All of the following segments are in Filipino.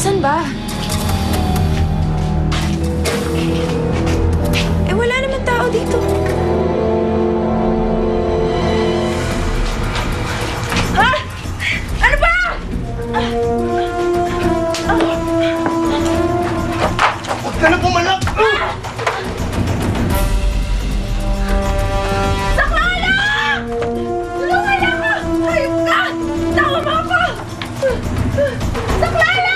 Nasaan ba? Eh, wala naman tao dito. Ha? Ano ba? Huwag ka na pumalak! Saklala! Tulungan ako! Hayop ka! Tawa mo ako! Saklala!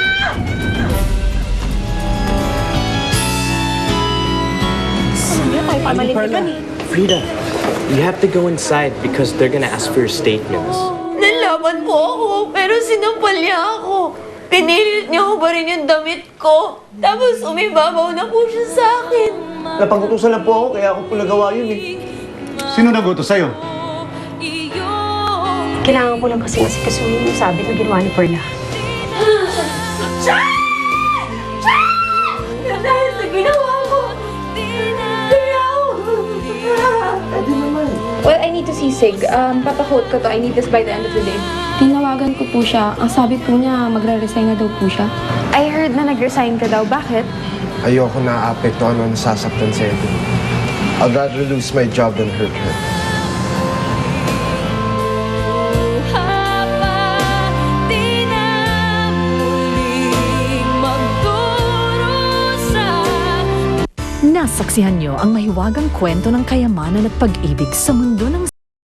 Frida, you have to go inside because they're gonna ask for your statements. Nalaban po ako, pero sinampal niya ako. Pinilit niya ko ba rin yung damit ko? Tapos umibabaw na po siya sa akin. Napag-utusan lang po ako, kaya ako po nagawa yun eh. Sino nagutos sa'yo? Kailangan ko lang kasi kasuhin yung sabi na ginawa ni Perla. Dahil sa ginawa ko, kaya ako. Well, I need to see Sig. Papakot ko to. I need this by the end of the day. Tinawagan ko po siya. Ang sabi po niya, magre-resign na daw po siya. I heard na nag-resign ka daw. Bakit? Ayoko na apektuhan o nasasaktan si Edo. I'd rather lose my job than hurt her. Nasaksihan niyo ang mahiwagang kwento ng kayamanan at pag-ibig sa mundo ng